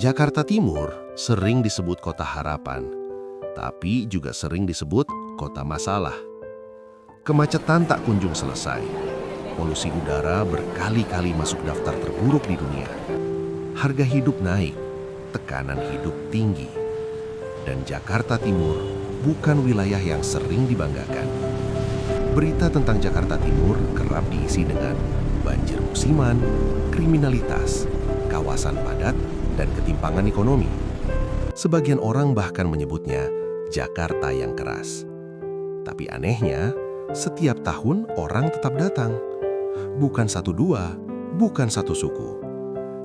Jakarta Timur sering disebut kota harapan, tapi juga sering disebut kota masalah. Kemacetan tak kunjung selesai. Polusi udara berkali-kali masuk daftar terburuk di dunia. Harga hidup naik, tekanan hidup tinggi. Dan Jakarta Timur bukan wilayah yang sering dibanggakan. Berita tentang Jakarta Timur kerap diisi dengan banjir musiman, kriminalitas, kawasan padat, dan ketimpangan ekonomi. Sebagian orang bahkan menyebutnya Jakarta yang keras. Tapi anehnya, setiap tahun orang tetap datang. Bukan satu dua, bukan satu suku.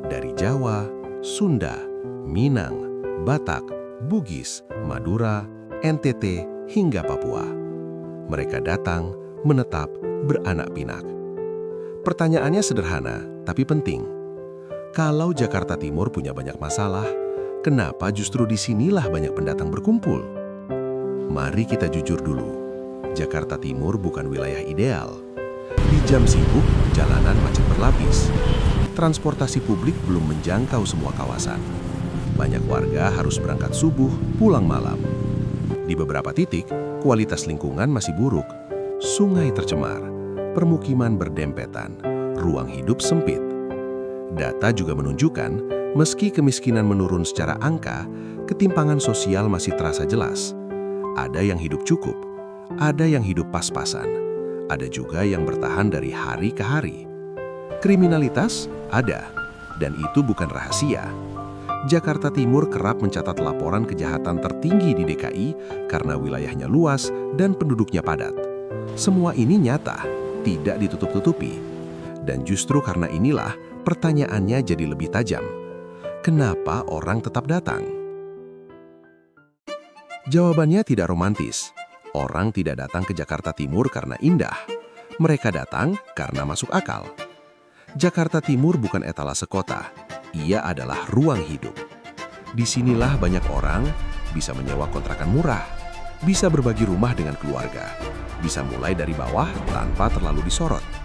Dari Jawa, Sunda, Minang, Batak, Bugis, Madura, NTT, hingga Papua. Mereka datang, menetap, beranak pinak. Pertanyaannya sederhana, tapi penting. Kalau Jakarta Timur punya banyak masalah, kenapa justru disinilah banyak pendatang berkumpul? Mari kita jujur dulu. Jakarta Timur bukan wilayah ideal. Di jam sibuk, jalanan macet berlapis. Transportasi publik belum menjangkau semua kawasan. Banyak warga harus berangkat subuh, pulang malam. Di beberapa titik, kualitas lingkungan masih buruk. Sungai tercemar, permukiman berdempetan, ruang hidup sempit. Data juga menunjukkan, meski kemiskinan menurun secara angka, ketimpangan sosial masih terasa jelas. Ada yang hidup cukup, ada yang hidup pas-pasan, ada juga yang bertahan dari hari ke hari. Kriminalitas ada, dan itu bukan rahasia. Jakarta Timur kerap mencatat laporan kejahatan tertinggi di DKI karena wilayahnya luas dan penduduknya padat. Semua ini nyata, tidak ditutup-tutupi. Dan justru karena inilah, pertanyaannya jadi lebih tajam. Kenapa orang tetap datang? Jawabannya tidak romantis. Orang tidak datang ke Jakarta Timur karena indah. Mereka datang karena masuk akal. Jakarta Timur bukan etalase kota. Ia adalah ruang hidup. Disinilah banyak orang bisa menyewa kontrakan murah, bisa berbagi rumah dengan keluarga, bisa mulai dari bawah tanpa terlalu disorot.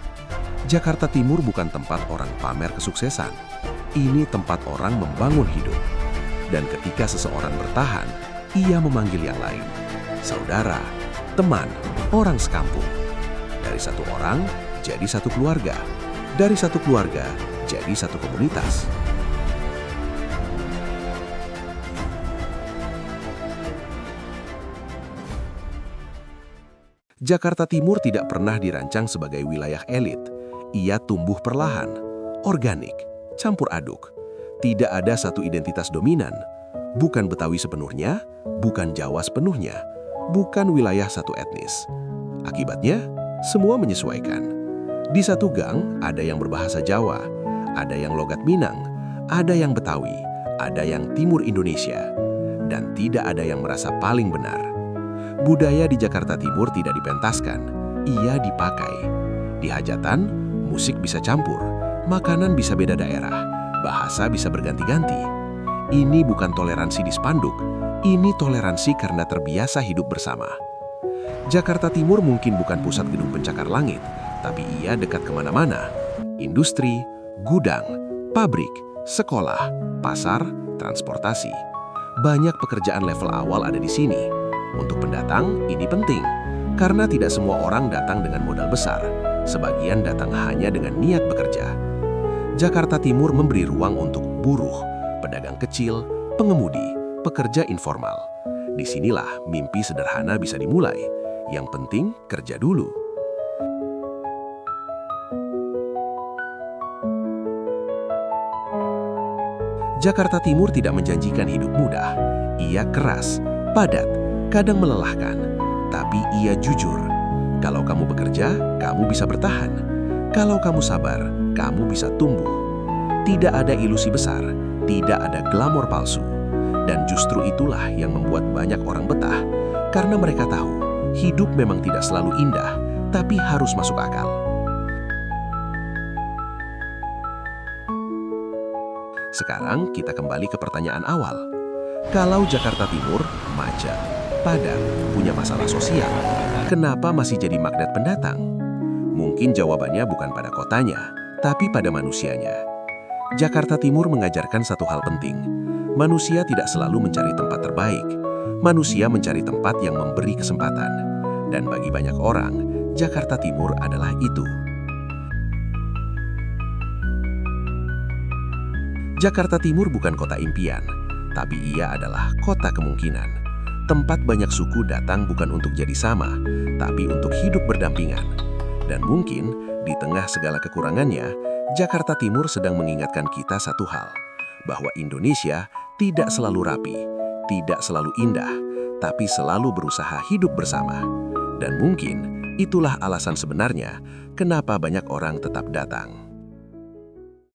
Jakarta Timur bukan tempat orang pamer kesuksesan. Ini tempat orang membangun hidup. Dan ketika seseorang bertahan, ia memanggil yang lain. Saudara, teman, orang sekampung. Dari satu orang, jadi satu keluarga. Dari satu keluarga, jadi satu komunitas. Jakarta Timur tidak pernah dirancang sebagai wilayah elit. Ia tumbuh perlahan, organik, campur aduk. Tidak ada satu identitas dominan. Bukan Betawi sepenuhnya, bukan Jawa sepenuhnya, bukan wilayah satu etnis. Akibatnya, semua menyesuaikan. Di satu gang, ada yang berbahasa Jawa, ada yang logat Minang, ada yang Betawi, ada yang Timur Indonesia, dan tidak ada yang merasa paling benar. Budaya di Jakarta Timur tidak dipentaskan, ia dipakai. Di hajatan, musik bisa campur, makanan bisa beda daerah, bahasa bisa berganti-ganti. Ini bukan toleransi di spanduk, ini toleransi karena terbiasa hidup bersama. Jakarta Timur mungkin bukan pusat gedung pencakar langit, tapi ia dekat kemana-mana. Industri, gudang, pabrik, sekolah, pasar, transportasi. Banyak pekerjaan level awal ada di sini. Untuk pendatang, ini penting, karena tidak semua orang datang dengan modal besar. Sebagian datang hanya dengan niat bekerja. Jakarta Timur memberi ruang untuk buruh, pedagang kecil, pengemudi, pekerja informal. Disinilah mimpi sederhana bisa dimulai. Yang penting, kerja dulu. Jakarta Timur tidak menjanjikan hidup mudah. Ia keras, padat, kadang melelahkan. Tapi ia jujur. Kalau kamu bekerja, kamu bisa bertahan. Kalau kamu sabar, kamu bisa tumbuh. Tidak ada ilusi besar, tidak ada glamor palsu. Dan justru itulah yang membuat banyak orang betah. Karena mereka tahu, hidup memang tidak selalu indah, tapi harus masuk akal. Sekarang kita kembali ke pertanyaan awal. Kalau Jakarta Timur, macet, padat, punya masalah sosial, kenapa masih jadi magnet pendatang? Mungkin jawabannya bukan pada kotanya, tapi pada manusianya. Jakarta Timur mengajarkan satu hal penting. Manusia tidak selalu mencari tempat terbaik. Manusia mencari tempat yang memberi kesempatan. Dan bagi banyak orang, Jakarta Timur adalah itu. Jakarta Timur bukan kota impian, tapi ia adalah kota kemungkinan. Tempat banyak suku datang bukan untuk jadi sama, tapi untuk hidup berdampingan. Dan mungkin, di tengah segala kekurangannya, Jakarta Timur sedang mengingatkan kita satu hal, bahwa Indonesia tidak selalu rapi, tidak selalu indah, tapi selalu berusaha hidup bersama. Dan mungkin itulah alasan sebenarnya kenapa banyak orang tetap datang.